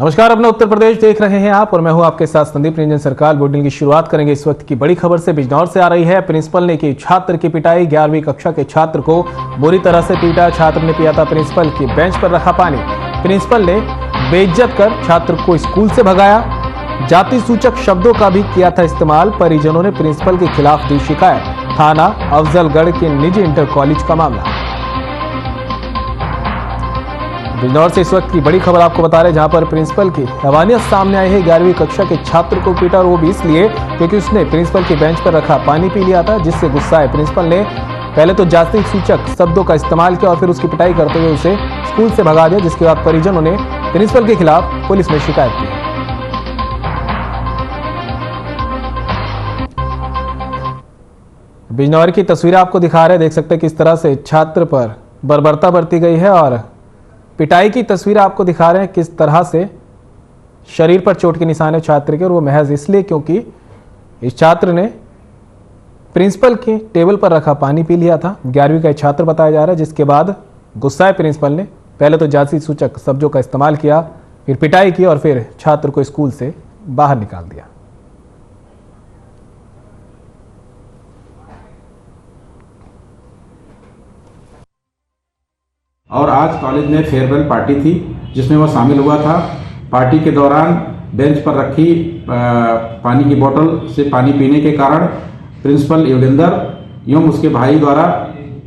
नमस्कार, अपना उत्तर प्रदेश देख रहे हैं आप और मैं हूं आपके साथ संदीप रंजन सरकार। बुलेटिन की शुरुआत करेंगे इस वक्त की बड़ी खबर से। बिजनौर से आ रही है। प्रिंसिपल ने की छात्र की पिटाई। 11वीं कक्षा के छात्र को बुरी तरह से पीटा। छात्र ने पिया था प्रिंसिपल की बेंच पर रखा पानी। प्रिंसिपल ने बेइज्जत कर छात्र को स्कूल से भगाया। जाति सूचक शब्दों का भी किया था इस्तेमाल। परिजनों ने प्रिंसिपल के खिलाफ दी शिकायत। थाना अफजलगढ़ के निजी इंटर कॉलेज का मामला। बिजनौर से इस वक्त की बड़ी खबर आपको बता रहे हैं, जहां पर प्रिंसिपल की हैवानियत सामने आई है। 11वीं कक्षा के छात्र को पीटा और वो भी इसलिए क्योंकि उसने प्रिंसिपल की बेंच पर रखा पानी पी लिया था, जिससे गुस्साए प्रिंसिपल ने पहले तो जाति सूचक शब्दों का इस्तेमाल किया और फिर उसकी पिटाई करते हुए उसे स्कूल से भगा दिया, जिसके बाद परिजनों ने प्रिंसिपल के खिलाफ पुलिस में शिकायत की। बिजनौर की तस्वीरें आपको दिखा रहे हैं, देख सकते हैं किस तरह से छात्र पर बर्बरता बरती गई है और पिटाई की तस्वीर आपको दिखा रहे हैं किस तरह से शरीर पर चोट के निशान है छात्र के, और वो महज इसलिए क्योंकि इस छात्र ने प्रिंसिपल के टेबल पर रखा पानी पी लिया था। 11वीं का छात्र बताया जा रहा है, जिसके बाद गुस्साए प्रिंसिपल ने पहले तो जाति सूचक शब्दों का इस्तेमाल किया, फिर पिटाई की और फिर छात्र को स्कूल से बाहर निकाल दिया। और आज कॉलेज में फेयरवेल पार्टी थी जिसमें वह शामिल हुआ था। पार्टी के दौरान बेंच पर रखी पानी की बोतल से पानी पीने के कारण प्रिंसिपल योगेंद्र एवं उसके भाई द्वारा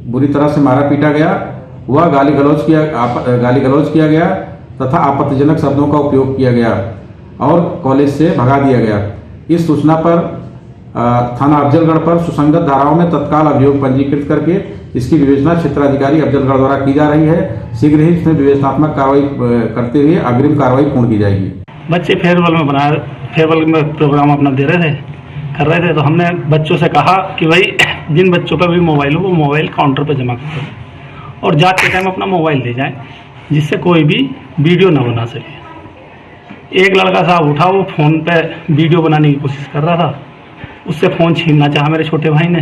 बुरी तरह से मारा पीटा गया। वह गाली गलौज किया गया तथा आपत्तिजनक शब्दों का उपयोग किया गया और कॉलेज से भगा दिया गया। इस सूचना पर थाना अफजलगढ़ पर सुसंगत धाराओं में तत्काल अभियोग पंजीकृत करके इसकी विवेचना क्षेत्राधिकारी अफजलगढ़ द्वारा की जा रही है। शीघ्र ही इसमें विवेचनात्मक कार्रवाई करते हुए अग्रिम कार्रवाई पूर्ण की जाएगी। बच्चे फेयरवेल में प्रोग्राम अपना कर रहे थे, तो हमने बच्चों से कहा कि भाई जिन बच्चों का भी मोबाइल हो वो मोबाइल काउंटर पर जमा करो और जाते टाइम अपना मोबाइल ले जाएं, जिससे कोई भी वीडियो ना बना सके। एक लड़का साहब उठा, वो फ़ोन पे वीडियो बनाने की कोशिश कर रहा था। उससे फ़ोन छीनना चाहा मेरे छोटे भाई ने,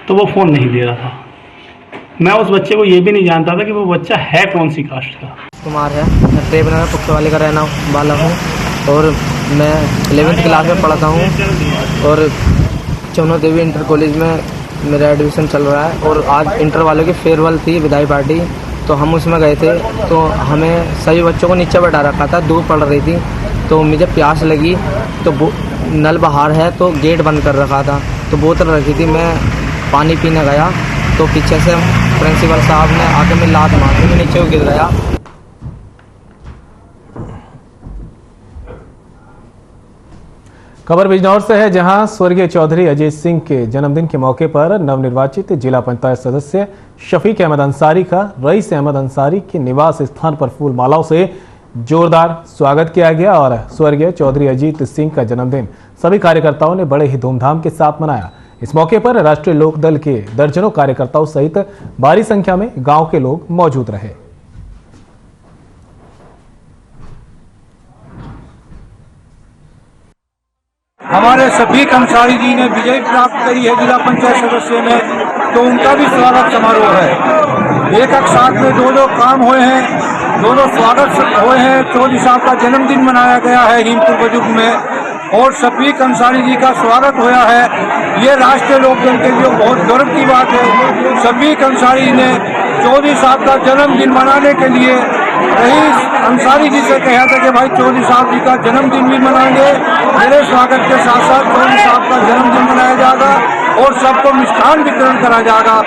तो वो फ़ोन नहीं दे रहा था। मैं उस बच्चे को ये भी नहीं जानता था कि वो बच्चा है कौन सी कास्ट का। कुमार है, मैं ट्रेबनर में पुख्ते वाले का रहना वाला हूँ और मैं 11वीं क्लास में पढ़ता हूँ और चौनो देवी इंटर कॉलेज में मेरा एडमिशन चल रहा है। और आज इंटर वालों की फेयरवेल थी, विदाई पार्टी, तो हम उसमें गए थे। तो हमें सभी बच्चों को नीचे बैठा रखा था, धूप पड़ रही थी, तो मुझे प्यास लगी तो नल बाहर है तो गेट बंद कर रखा था, तो बोतल रखी थी। मैं पानी पीने गया तो पीछे से प्रिंसिपल साहब ने आके मैं लात मार के नीचे गिर गया। खबर बिजनौर से है, जहां स्वर्गीय चौधरी अजीत सिंह के जन्मदिन के मौके पर नवनिर्वाचित जिला पंचायत सदस्य शफीक अहमद अंसारी का रईस अहमद अंसारी के निवास स्थान पर फूल मालाओं से जोरदार स्वागत किया गया। और स्वर्गीय चौधरी अजीत सिंह का जन्मदिन सभी कार्यकर्ताओं ने बड़े ही धूमधाम के साथ मनाया। इस मौके पर राष्ट्रीय लोकदल के दर्जनों कार्यकर्ताओं सहित भारी संख्या में गांव के लोग मौजूद रहे। हमारे शफीक अंसारी जी ने विजय प्राप्त करी है जिला पंचायत सदस्य में, तो उनका भी स्वागत समारोह है। एक साथ में दो काम हुए हैं, दोनों स्वागत हुए हैं। चौधरी साहब का जन्मदिन मनाया गया है हिमपुर बुजुर्ग में और शफीक अंसारी जी का स्वागत हुआ है। ये राष्ट्रीय लोकदल के लिए बहुत गर्व की बात है। शफीक अंसारी ने चौधरी साहब का जन्मदिन मनाने के लिए रईस अंसारी जी से कहा था कि भाई चौधरी साहब जी का जन्मदिन भी मनाएंगे, मेरे स्वागत के साथ साथ चौधरी साहब का जन्मदिन मनाया जाएगा और सबको मिष्ठान वितरण करा जाएगा।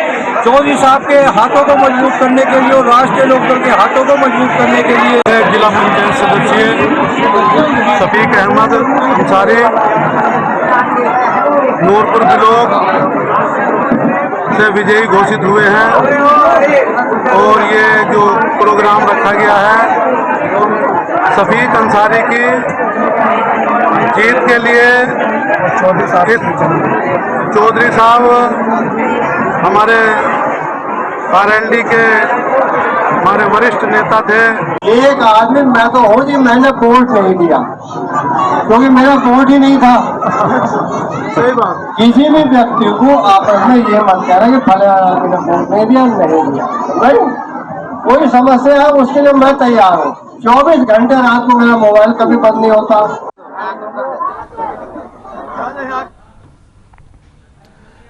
चौधरी साहब के हाथों को मजबूत करने के लिए और राष्ट्रीय लोकदल के हाथों को मजबूत करने के लिए जिला पंचायत सदस्य शफीक अहमद अंसारी नूरपुर ब्लॉक से विजयी घोषित हुए हैं। और ये जो प्रोग्राम रखा गया है शफीक अंसारी की जीत के लिए, चौधरी साहब हमारे आरएलडी के हमारे वरिष्ठ नेता थे। एक आदमी मैं तो हूँ जी, मैंने वोट नहीं दिया क्योंकि मेरा वोट ही नहीं था। सही बात। किसी भी व्यक्ति को आपस में ये मत कह रहा कि फले आदमी ने वोट नहीं दिया, नहीं दिया। नहीं, कोई समस्या है उसके लिए मैं तैयार हूँ। 24 घंटे रात को मेरा मोबाइल कभी बंद नहीं होता।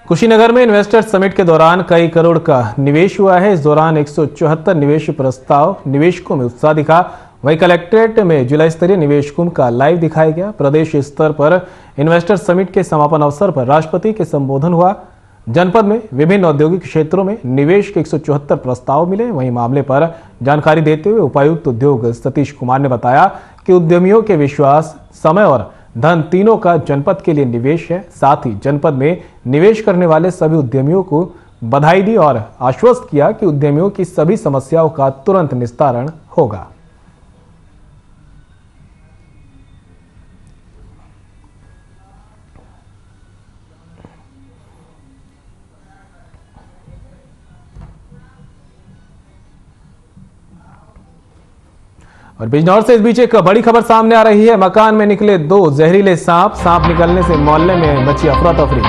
कुशीनगर में इन्वेस्टर समिट के दौरान कई करोड़ का निवेश हुआ है। इस दौरान 174 निवेश प्रस्ताव, निवेशकों में उत्साह दिखा। वहीं कलेक्ट्रेट में जिला स्तरीय निवेश कुंभ का लाइव दिखाया गया। प्रदेश स्तर पर इन्वेस्टर समिट के समापन अवसर पर राष्ट्रपति के संबोधन हुआ। जनपद में विभिन्न औद्योगिक क्षेत्रों में निवेश के 174 प्रस्ताव मिले। वहीं मामले पर जानकारी देते हुए उपायुक्त उद्योग सतीश कुमार ने बताया कि उद्यमियों के विश्वास, समय और धन तीनों का जनपद के लिए निवेश है। साथ ही जनपद में निवेश करने वाले सभी उद्यमियों को बधाई दी और आश्वस्त किया कि उद्यमियों की सभी समस्याओं का तुरंत निस्तारण होगा। और बिजनौर से इस बीच एक बड़ी खबर सामने आ रही है। मकान में निकले 2 जहरीले सांप निकलने से मोहल्ले में मची अफरा तफरी।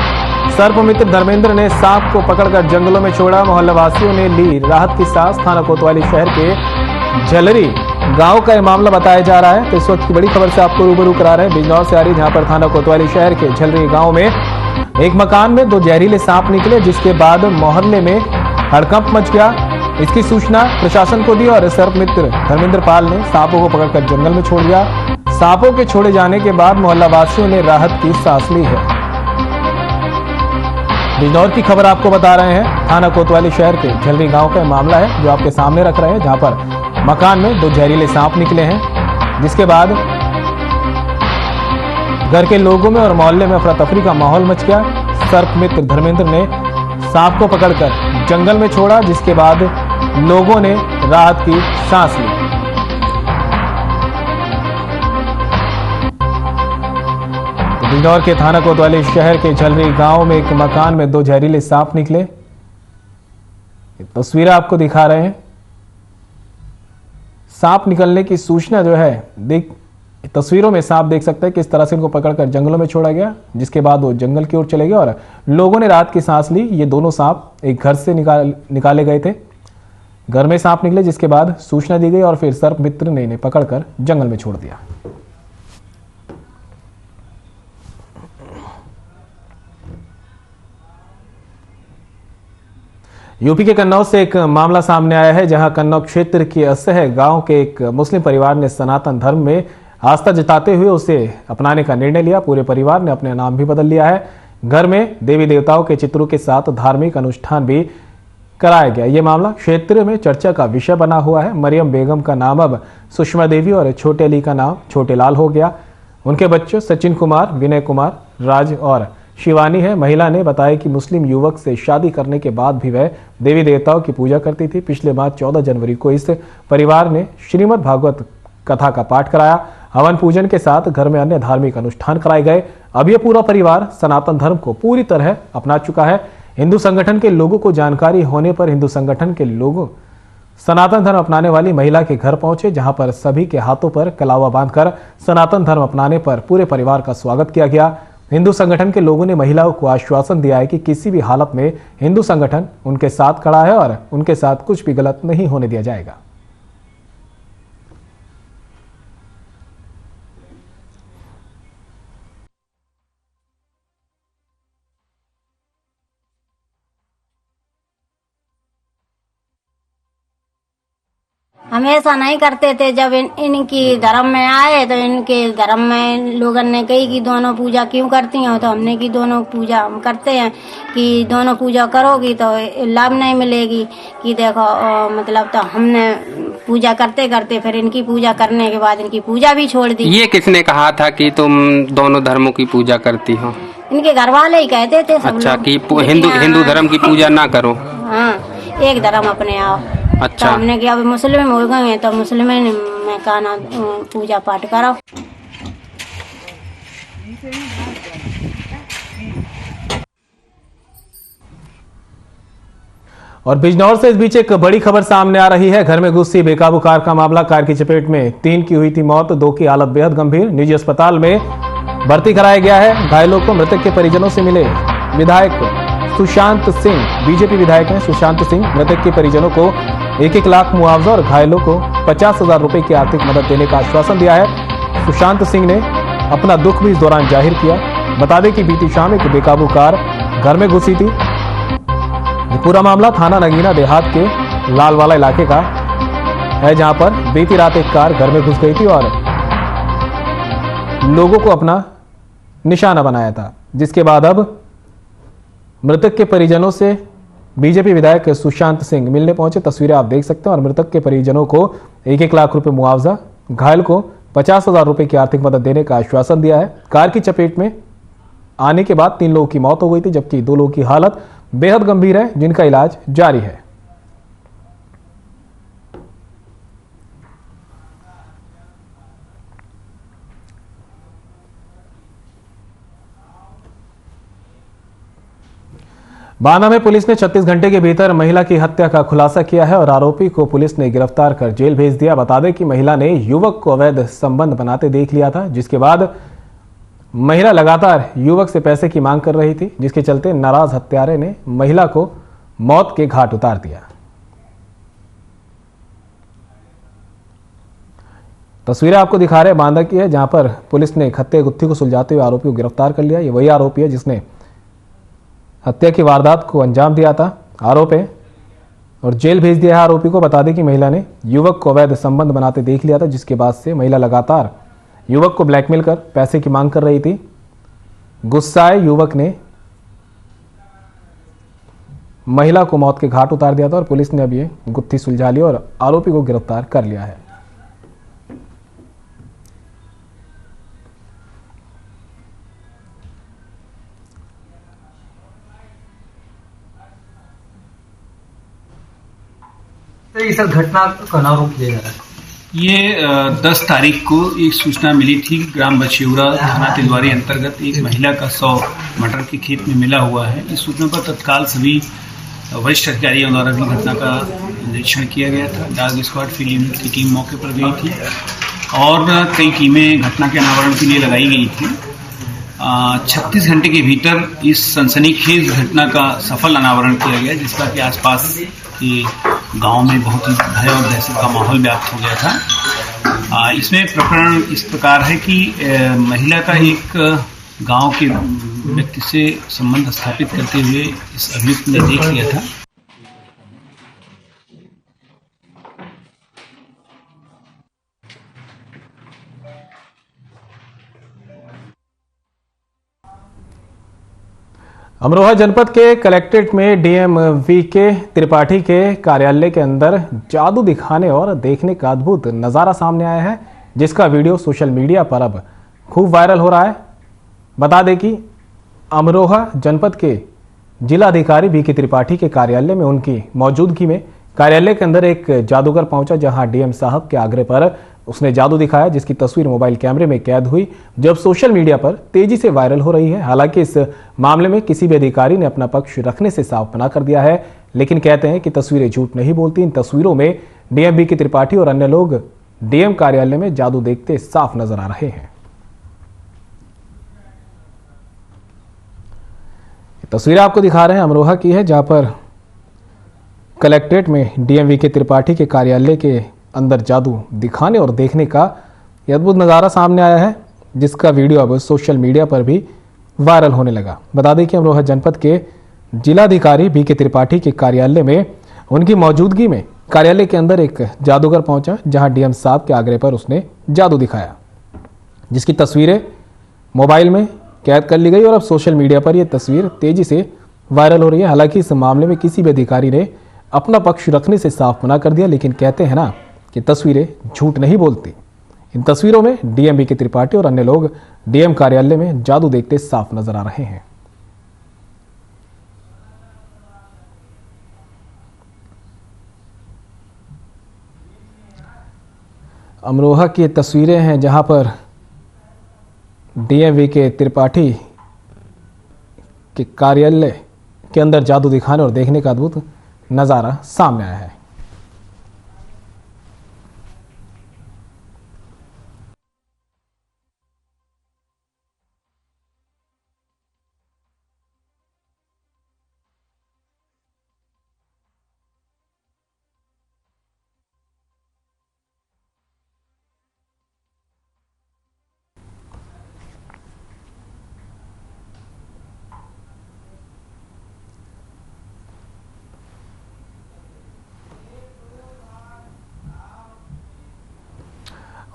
सर्प मित्र धर्मेंद्र ने सांप को पकड़कर जंगलों में छोड़ा। मोहल्ला वासियों ने ली राहत की सांस। थाना कोतवाली शहर के झलरी गांव का यह मामला बताया जा रहा है। तो इस वक्त की बड़ी खबर से आपको रूबरू करा रहे हैं बिजनौर से आ रही, जहां पर थाना कोतवाली शहर के झलरी गांव में एक मकान में 2 जहरीले सांप निकले, जिसके बाद मोहल्ले में हड़कंप मच गया। इसकी सूचना प्रशासन को दी और सर्प मित्र धर्मेंद्र पाल ने सांपों को पकड़कर जंगल में छोड़ दिया। सांपों के छोड़े जाने के बाद मोहल्ला वासियों ने राहत की सांस ली है। बिजनौर की खबर आपको बता रहे हैं। थाना कोतवाली शहर के झलरी गांव का मामला है जो आपके सामने रख रहे हैं, जहां पर मकान में 2 जहरीले सांप निकले हैं, जिसके बाद घर के लोगों में और मोहल्ले में अफरा तफरी का माहौल मच गया। सर्प मित्र धर्मेंद्र ने सांप को पकड़कर जंगल में छोड़ा, जिसके बाद लोगों ने राहत की सांस ली। तो बिजनौर के थाना कोतवाली शहर के झलरी गांव में एक मकान में 2 जहरीले सांप निकले। तस्वीरें आपको दिखा रहे हैं। सांप निकलने की सूचना जो है, तस्वीरों में सांप देख सकते हैं किस तरह से इनको पकड़कर जंगलों में छोड़ा गया, जिसके बाद वो जंगल की ओर चले गए और लोगों ने राहत की सांस ली। ये दोनों सांप एक घर से निकाले गए थे। घर में सांप निकले, जिसके बाद सूचना दी गई और फिर सर्प मित्र ने इन्हें पकड़कर जंगल में छोड़ दिया। यूपी के कन्नौज से एक मामला सामने आया है, जहां कन्नौज क्षेत्र के असह गांव के एक मुस्लिम परिवार ने सनातन धर्म में आस्था जताते हुए उसे अपनाने का निर्णय लिया। पूरे परिवार ने अपने नाम भी बदल लिया है। घर में देवी देवताओं के चित्रों के साथ धार्मिक अनुष्ठान भी कराया गया। ये मामला क्षेत्र में चर्चा का विषय बना हुआ है। मरियम बेगम का नाम अब सुषमा देवी और छोटे अली का नाम छोटे लाल हो गया। उनके बच्चे सचिन कुमार, विनय कुमार, राज और शिवानी है। महिला ने बताया कि मुस्लिम युवक से शादी करने के बाद भी वह देवी देवताओं की पूजा करती थी। पिछले माह 14 जनवरी को इस परिवार ने श्रीमद् भागवत कथा का पाठ कराया। हवन पूजन के साथ घर में अन्य धार्मिक अनुष्ठान कराए गए। अब यह पूरा परिवार सनातन धर्म को पूरी तरह अपना चुका है। हिंदू संगठन के लोगों को जानकारी होने पर हिंदू संगठन के लोग सनातन धर्म अपनाने वाली महिला के घर पहुंचे, जहां पर सभी के हाथों पर कलावा बांधकर सनातन धर्म अपनाने पर पूरे परिवार का स्वागत किया गया। हिंदू संगठन के लोगों ने महिलाओं को आश्वासन दिया है कि किसी भी हालत में हिंदू संगठन उनके साथ खड़ा है और उनके साथ कुछ भी गलत नहीं होने दिया जाएगा। हम ऐसा नहीं करते थे। जब इनकी धर्म में आए तो इनके धर्म में लोगों ने कही कि दोनों पूजा क्यों करती हो, तो हमने की दोनों पूजा हम करते हैं कि दोनों पूजा करोगी तो लाभ नहीं मिलेगी कि देखो मतलब। तो हमने पूजा करते करते फिर इनकी पूजा करने के बाद इनकी पूजा भी छोड़ दी। ये किसने कहा था कि तुम दोनों धर्मों की पूजा करती हो? इनके घर वाले ही कहते थे सब अच्छा लोग। कि हिंदू धर्म की पूजा ना करो। हाँ, एक धर्म अपने आओ। अच्छा। तो हमने किया मुस्लिम हो गए हैं तो मुस्लिम में कहना पूजा पाठ करो। और बिजनौर से इस बीच एक बड़ी खबर सामने आ रही है। घर में घुसी बेकाबू कार का मामला। कार की चपेट में 3 की हुई थी मौत, 2 की हालत बेहद गंभीर। निजी अस्पताल में भर्ती कराया गया है। घायलों को मृतक के परिजनों से मिले विधायक सुशांत सिंह, बीजेपी विधायक हैं सुशांत सिंह, मृतक के परिजनों को 1-1 लाख मुआवजा और घायलों को 50,000 रुपए की आर्थिक मदद देने का आश्वासन दिया है। सुशांत सिंह ने अपना दुख भी इस दौरान जाहिर किया। बता दें कि बीती शाम एक बेकाबू कार घर में घुसी थी। ये पूरा मामला थाना नगीना देहात के लालवाला इलाके का है, जहां पर बीती रात एक कार घर में घुस गई थी और लोगों को अपना निशाना बनाया था, जिसके बाद अब मृतक के परिजनों से बीजेपी विधायक सुशांत सिंह मिलने पहुंचे। तस्वीरें आप देख सकते हैं और मृतक के परिजनों को 1-1 लाख रुपए मुआवजा, घायल को 50,000 रुपए की आर्थिक मदद देने का आश्वासन दिया है। कार की चपेट में आने के बाद 3 लोगों की मौत हो गई थी, जबकि 2 लोगों की हालत बेहद गंभीर है, जिनका इलाज जारी है। बांदा में पुलिस ने 36 घंटे के भीतर महिला की हत्या का खुलासा किया है और आरोपी को पुलिस ने गिरफ्तार कर जेल भेज दिया। बता दें कि महिला ने युवक को अवैध संबंध बनाते देख लिया था, जिसके बाद महिला लगातार युवक से पैसे की मांग कर रही थी, जिसके चलते नाराज हत्यारे ने महिला को मौत के घाट उतार दिया। तस्वीरें आपको दिखा रहे हैं बांदा की है, जहां पर पुलिस ने खत्ते गुत्थी को सुलझाते हुए आरोपी को गिरफ्तार कर लिया। ये वही आरोपी है जिसने हत्या की वारदात को अंजाम दिया था। आरोप है और जेल भेज दिया है आरोपी को। बता दें कि महिला ने युवक को अवैध संबंध बनाते देख लिया था, जिसके बाद से महिला लगातार युवक को ब्लैकमेल कर पैसे की मांग कर रही थी। गुस्साए युवक ने महिला को मौत के घाट उतार दिया था और पुलिस ने अब ये गुत्थी सुलझा ली और आरोपी को गिरफ्तार कर लिया है। सर घटना का अनावरण किया जा रहा है। ये 10 तारीख को एक सूचना मिली थी। ग्राम बछेवरा थाना तिलवारी अंतर्गत एक महिला का शव मटर के खेत में मिला हुआ है। इस सूचना पर तत्काल सभी वरिष्ठ अधिकारियों द्वारा भी घटना का निरीक्षण किया गया था। डॉग स्क्वाड फील्ड यूनिट की टीम मौके पर गई थी और कई टीमें घटना के अनावरण के लिए लगाई गई थी। 36 घंटे के भीतर इस सनसनीखेज घटना का सफल अनावरण किया गया, जिसका कि आसपास के गांव में बहुत ही भय और दहशत का माहौल व्याप्त हो गया था। इसमें प्रकरण इस प्रकार है कि महिला का एक गांव के व्यक्ति से संबंध स्थापित करते हुए इस अभियुक्त ने देख लिया था। अमरोहा जनपद के कलेक्ट्रेट में डीएम वीके त्रिपाठी के कार्यालय के अंदर जादू दिखाने और देखने का अद्भुत नज़ारा सामने आया है, जिसका वीडियो सोशल मीडिया पर अब खूब वायरल हो रहा है। बता दें कि अमरोहा जनपद के जिलाधिकारी वीके त्रिपाठी के कार्यालय में उनकी मौजूदगी में कार्यालय के अंदर एक जादूगर पहुंचा, जहां डीएम साहब के आग्रह पर उसने जादू दिखाया, जिसकी तस्वीर मोबाइल कैमरे में कैद हुई, जब सोशल मीडिया पर तेजी से वायरल हो रही है। हालांकि इस मामले में किसी भी अधिकारी ने अपना पक्ष रखने से साफ मना कर दिया है, लेकिन कहते हैं कि तस्वीरें झूठ नहीं बोलती। इन तस्वीरों में डीएम वीके त्रिपाठी और अन्य लोग डीएम कार्यालय में जादू देखते साफ नजर आ रहे हैं। तस्वीरें आपको दिखा रहे हैं अमरोहा की है, जहां पर कलेक्ट्रेट में डीएम वीके त्रिपाठी के कार्यालय के अंदर जादू दिखाने और देखने का यह अद्भुत नज़ारा सामने आया है, जिसका वीडियो अब सोशल मीडिया पर भी वायरल होने लगा। बता दें कि अमरोहा जनपद के जिलाधिकारी वीके त्रिपाठी के कार्यालय में उनकी मौजूदगी में कार्यालय के अंदर एक जादूगर पहुंचा, जहां डीएम साहब के आग्रह पर उसने जादू दिखाया, जिसकी तस्वीरें मोबाइल में कैद कर ली गई और अब सोशल मीडिया पर यह तस्वीर तेजी से वायरल हो रही है। हालांकि इस मामले में किसी भी अधिकारी ने अपना पक्ष रखने से साफ मना कर दिया, लेकिन कहते हैं ना कि तस्वीरें झूठ नहीं बोलती। इन तस्वीरों में डीएम वीके त्रिपाठी और अन्य लोग डीएम कार्यालय में जादू देखते साफ नजर आ रहे हैं। अमरोहा की तस्वीरें हैं, जहां पर डीएम वीके त्रिपाठी के कार्यालय के अंदर जादू दिखाने और देखने का अद्भुत नजारा सामने आया है।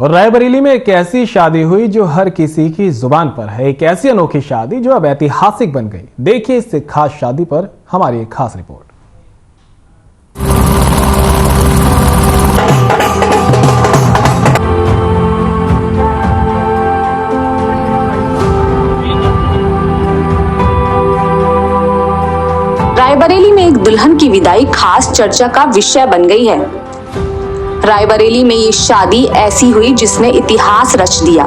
और रायबरेली में एक ऐसी शादी हुई जो हर किसी की जुबान पर है। एक ऐसी अनोखी शादी जो अब ऐतिहासिक बन गई। देखिए इस खास शादी पर हमारी एक खास रिपोर्ट। रायबरेली में एक दुल्हन की विदाई खास चर्चा का विषय बन गई है। रायबरेली में ये शादी ऐसी हुई जिसने इतिहास रच दिया।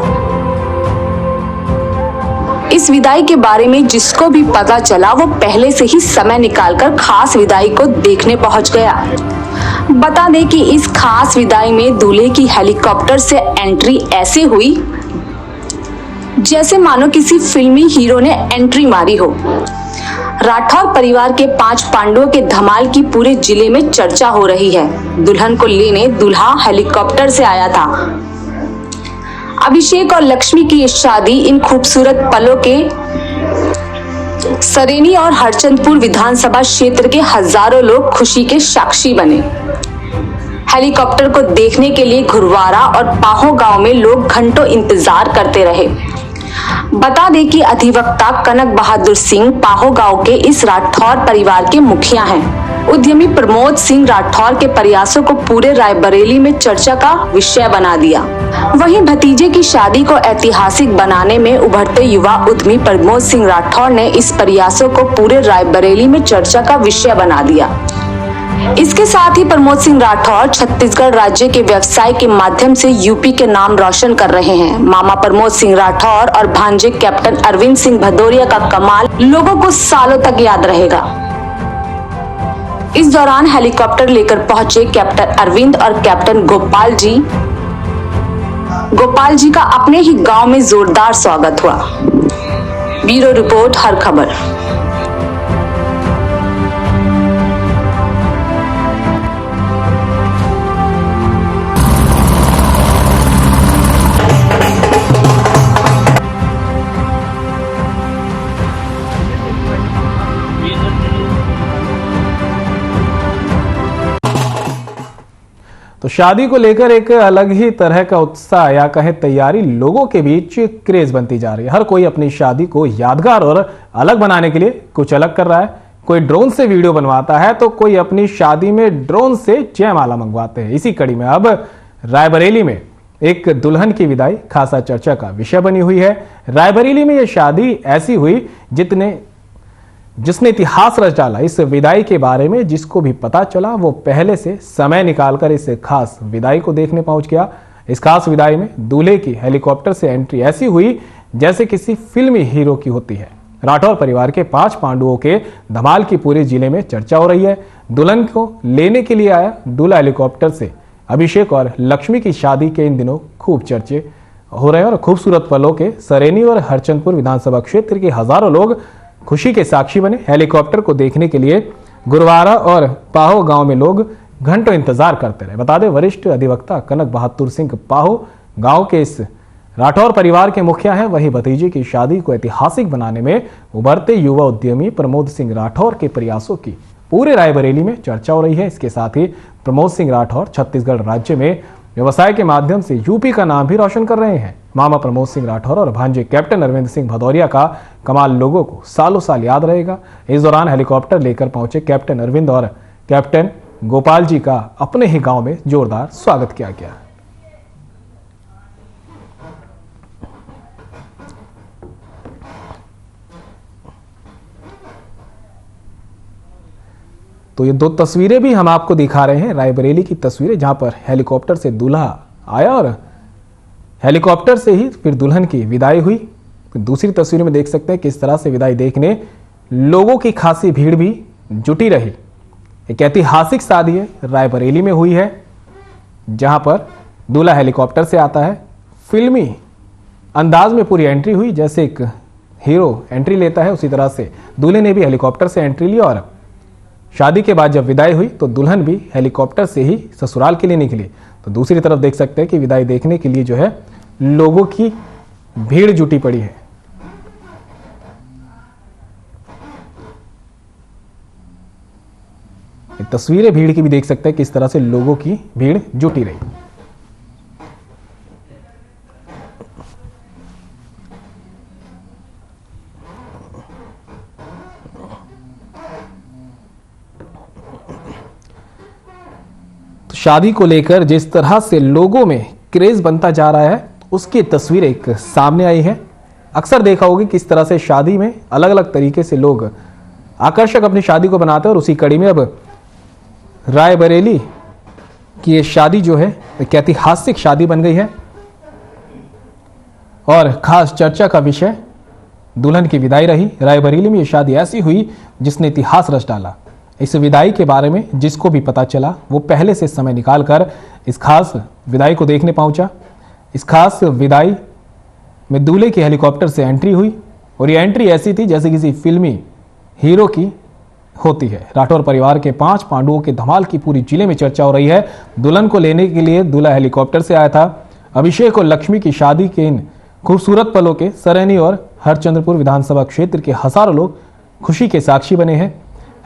इस विदाई के बारे में जिसको भी पता चला वो पहले से ही समय निकालकर खास विदाई को देखने पहुंच गया। बता दें कि इस खास विदाई में दूल्हे की हेलीकॉप्टर से एंट्री ऐसे हुई जैसे मानो किसी फिल्मी हीरो ने एंट्री मारी हो। राठौर परिवार के 5 पांडवों के धमाल की पूरे जिले में चर्चा हो रही है। दुल्हन को लेने दूल्हा हेलीकॉप्टर से आया था। अभिषेक और लक्ष्मी की ये शादी इन खूबसूरत पलों के सरेनी और हरचंदपुर विधानसभा क्षेत्र के हजारों लोग खुशी के साक्षी बने। हेलीकॉप्टर को देखने के लिए घुरवारा और पाहो गांव में लोग घंटों इंतजार करते रहे। बता दें कि अधिवक्ता कनक बहादुर सिंह पाहो गांव के इस राठौर परिवार के मुखिया हैं। उद्यमी प्रमोद सिंह राठौर के प्रयासों को पूरे रायबरेली में चर्चा का विषय बना दिया। वहीं भतीजे की शादी को ऐतिहासिक बनाने में उभरते युवा उद्यमी प्रमोद सिंह राठौर ने इस प्रयासों को पूरे रायबरेली में चर्चा का विषय बना दिया। इसके साथ ही प्रमोद सिंह राठौर छत्तीसगढ़ राज्य के व्यवसाय के माध्यम से यूपी के नाम रोशन कर रहे हैं। मामा प्रमोद सिंह राठौर और भांजे कैप्टन अरविंद सिंह भदौरिया का कमाल लोगों को सालों तक याद रहेगा। इस दौरान हेलीकॉप्टर लेकर पहुंचे कैप्टन अरविंद और कैप्टन गोपाल जी का अपने ही गांव में जोरदार स्वागत हुआ। ब्यूरो रिपोर्ट, हर खबर। तो शादी को लेकर एक अलग ही तरह का उत्साह या कहें तैयारी लोगों के बीच क्रेज बनती जा रही है। हर कोई अपनी शादी को यादगार और अलग बनाने के लिए कुछ अलग कर रहा है। कोई ड्रोन से वीडियो बनवाता है तो कोई अपनी शादी में ड्रोन से जयमाला मंगवाते हैं। इसी कड़ी में अब रायबरेली में एक दुल्हन की विदाई खासा चर्चा का विषय बनी हुई है। रायबरेली में यह शादी ऐसी हुई जिसने इतिहास रच डाला। इस विदाई के बारे में जिसको भी पता चला वो पहले से समय निकालकर इस खास विदाई को देखने पहुंच गया। इस खास विदाई में दूल्हे की हेलीकॉप्टर से एंट्री ऐसी हुई जैसे किसी फिल्मी हीरो की होती है। राठौर परिवार के 5 पांडवों के धमाल की पूरे जिले में चर्चा हो रही है। दुल्हन को लेने के लिए आया दूल्हा हेलीकॉप्टर से। अभिषेक और लक्ष्मी की शादी के इन दिनों खूब चर्चे हो रहे हैं और खूबसूरत पलों के सरेनी और हरचंदपुर विधानसभा क्षेत्र के हजारों लोग खुशी के साक्षी बने। हेलीकॉप्टर को देखने के लिए गुरवारा और पाहो गांव में लोग घंटों इंतजार करते रहे। बता दें वरिष्ठ अधिवक्ता कनक बहादुर सिंह पाहो गांव के इस राठौर परिवार के मुखिया हैं। वहीं भतीजे की शादी को ऐतिहासिक बनाने में उभरते युवा उद्यमी प्रमोद सिंह राठौर के प्रयासों की पूरे रायबरेली में चर्चा हो रही है। इसके साथ ही प्रमोद सिंह राठौर छत्तीसगढ़ राज्य में व्यवसाय के माध्यम से यूपी का नाम भी रोशन कर रहे हैं। मामा प्रमोद सिंह राठौर और भांजे कैप्टन अरविंद सिंह भदौरिया का कमाल लोगों को सालों साल याद रहेगा। इस दौरान हेलीकॉप्टर लेकर पहुंचे कैप्टन अरविंद और कैप्टन गोपाल जी का अपने ही गांव में जोरदार स्वागत किया गया। तो ये 2 तस्वीरें भी हम आपको दिखा रहे हैं, रायबरेली की तस्वीरें जहां पर हेलीकॉप्टर से दूल्हा आया और हेलीकॉप्टर से ही फिर दुल्हन की विदाई हुई। दूसरी तस्वीर में देख सकते हैं किस तरह से विदाई देखने लोगों की खासी भीड़ भी जुटी रही। एक ऐतिहासिक शादी है रायबरेली में हुई है जहां पर दूल्हा हेलीकॉप्टर से आता है। फिल्मी अंदाज में पूरी एंट्री हुई, जैसे एक हीरो एंट्री लेता है उसी तरह से दूल्हे ने भी हेलीकॉप्टर से एंट्री ली और शादी के बाद जब विदाई हुई तो दुल्हन भी हेलीकॉप्टर से ही ससुराल के लिए निकली। तो दूसरी तरफ देख सकते हैं कि विदाई देखने के लिए जो है लोगों की भीड़ जुटी पड़ी है। तस्वीरें भीड़ की भी देख सकते हैं किस तरह से लोगों की भीड़ जुटी रही। शादी को लेकर जिस तरह से लोगों में क्रेज बनता जा रहा है उसकी तस्वीर एक सामने आई है। अक्सर देखा होगा किस तरह से शादी में अलग अलग तरीके से लोग आकर्षक अपनी शादी को बनाते हैं और उसी कड़ी में अब रायबरेली की ये शादी जो है एक ऐतिहासिक शादी बन गई है और खास चर्चा का विषय दुल्हन की विदाई रही। रायबरेली में ये शादी ऐसी हुई जिसने इतिहास रच डाला। इस विदाई के बारे में जिसको भी पता चला वो पहले से समय निकालकर इस खास विदाई को देखने पहुंचा। इस खास विदाई में दूल्हे की हेलीकॉप्टर से एंट्री हुई और ये एंट्री ऐसी थी जैसे किसी फिल्मी हीरो की होती है। राठौर परिवार के 5 पांडुओं के धमाल की पूरी जिले में चर्चा हो रही है। दुल्हन को लेने के लिए दूल्हा हेलीकॉप्टर से आया था। अभिषेक और लक्ष्मी की शादी के इन खूबसूरत पलों के सरैनी और हरचंद्रपुर विधानसभा क्षेत्र के हजारों लोग खुशी के साक्षी बने हैं।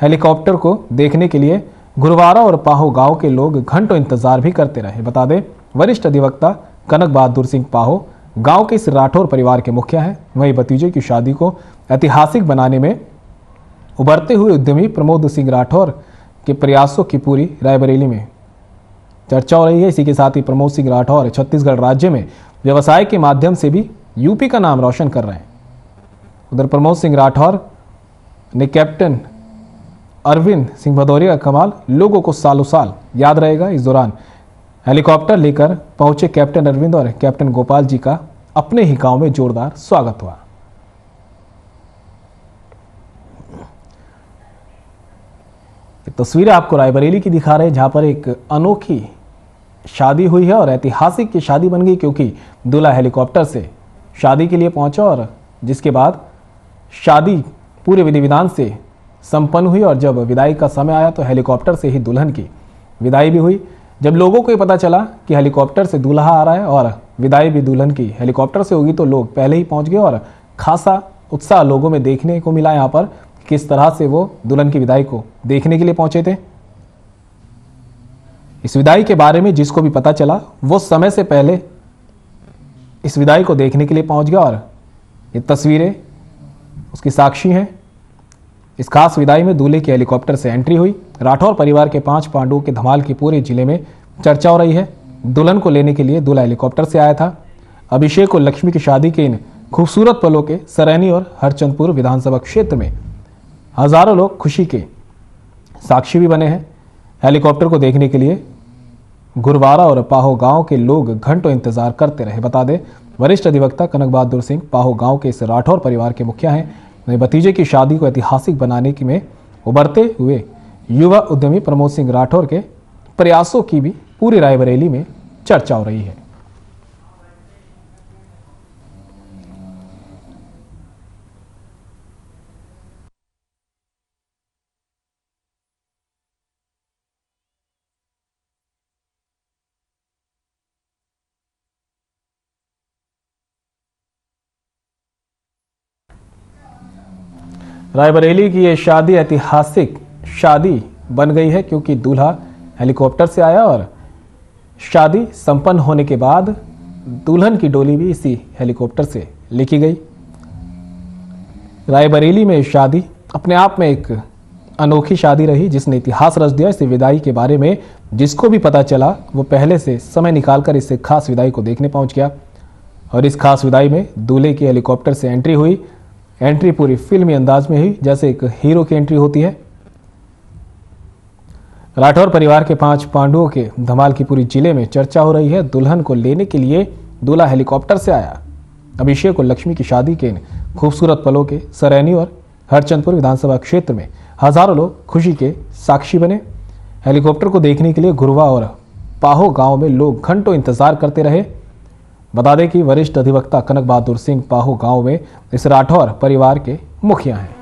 हेलीकॉप्टर को देखने के लिए गुरुवारा और पाहो गांव के लोग घंटों इंतजार भी करते रहे। बता दें, वरिष्ठ अधिवक्ता कनक बहादुर सिंह पाहो गांव के इस राठौर परिवार के मुखिया हैं। वहीं भतीजे की शादी को ऐतिहासिक बनाने में उभरते हुए उद्यमी प्रमोद सिंह राठौर के प्रयासों की पूरी रायबरेली में चर्चा हो रही है। इसी के साथ ही प्रमोद सिंह राठौर छत्तीसगढ़ राज्य में व्यवसाय के माध्यम से भी यूपी का नाम रोशन कर रहे हैं। उधर प्रमोद सिंह राठौर ने कैप्टन अरविंद सिंह भदौरिया का कमाल लोगों को सालों साल याद रहेगा। इस दौरान हेलीकॉप्टर लेकर पहुंचे कैप्टन अरविंद और कैप्टन गोपाल जी का अपने ही गांव में जोरदार स्वागत हुआ। तस्वीरें आपको रायबरेली की दिखा रहे हैं जहां पर एक अनोखी शादी हुई है और ऐतिहासिक की शादी बन गई क्योंकि दूल्हा हेलीकॉप्टर से शादी के लिए पहुंचा और जिसके बाद शादी पूरे विधि विधान से संपन्न हुई और जब विदाई का समय आया तो हेलीकॉप्टर से ही दुल्हन की विदाई भी हुई। जब लोगों को ये पता चला कि हेलीकॉप्टर से दूल्हा आ रहा है और विदाई भी दुल्हन की हेलीकॉप्टर से होगी तो लोग पहले ही पहुंच गए और खासा उत्साह लोगों में देखने को मिला। यहाँ पर किस तरह से वो दुल्हन की विदाई को देखने के लिए पहुंचे थे। इस विदाई के बारे में जिसको भी पता चला वो समय से पहले इस विदाई को देखने के लिए पहुंच गया और ये तस्वीरें उसकी साक्षी हैं। इस खास विदाई में दूल्हे की हेलीकॉप्टर से एंट्री हुई। राठौर परिवार के 5 पांडुओं के धमाल की पूरे जिले में चर्चा हो रही है। दुल्हन को लेने के लिए दूल्हा हेलीकॉप्टर से आया था। अभिषेक और लक्ष्मी की शादी के इन खूबसूरत पलों के सरैनी और हरचंदपुर विधानसभा क्षेत्र में हजारों लोग खुशी के साक्षी भी बने हैं। हेलीकॉप्टर को देखने के लिए गुरवारा और पाहो गांव के लोग घंटों इंतजार करते रहे। बता दें, वरिष्ठ अधिवक्ता कनक बहादुर सिंह पाहो गांव के इस राठौर परिवार के मुखिया हैं। वहीं भतीजे की शादी को ऐतिहासिक बनाने की में उभरते हुए युवा उद्यमी प्रमोद सिंह राठौर के प्रयासों की भी पूरी रायबरेली में चर्चा हो रही है। रायबरेली की यह शादी ऐतिहासिक शादी बन गई है क्योंकि दूल्हा हेलीकॉप्टर से आया और शादी संपन्न होने के बाद दुल्हन की डोली भी इसी हेलीकॉप्टर से लेके गई। रायबरेली में शादी अपने आप में एक अनोखी शादी रही जिसने इतिहास रच दिया। इस विदाई के बारे में जिसको भी पता चला वो पहले से समय निकालकर इस खास विदाई को देखने पहुंच गया और इस खास विदाई में दूल्हे की हेलीकॉप्टर से एंट्री हुई। एंट्री पूरी फिल्मी अंदाज में हुई जैसे एक हीरो की एंट्री होती है। राठौर परिवार के 5 पांडुओं के धमाल की पूरी जिले में चर्चा हो रही है। दुल्हन को लेने के लिए दूल्हा हेलीकॉप्टर से आया। अभिषेक और लक्ष्मी की शादी के इन खूबसूरत पलों के सरैनी और हरचंदपुर विधानसभा क्षेत्र में हजारों लोग खुशी के साक्षी बने। हेलीकॉप्टर को देखने के लिए गुरवा और पाहो गांव में लोग घंटों इंतजार करते रहे। बता दें कि वरिष्ठ अधिवक्ता कनक बहादुर सिंह पाहो गांव में इस राठौर परिवार के मुखिया हैं।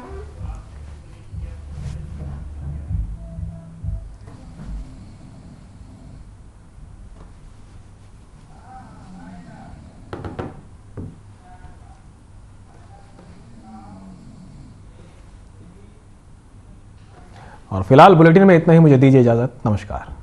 और फिलहाल बुलेटिन में इतना ही। मुझे दीजिए इजाजत। नमस्कार।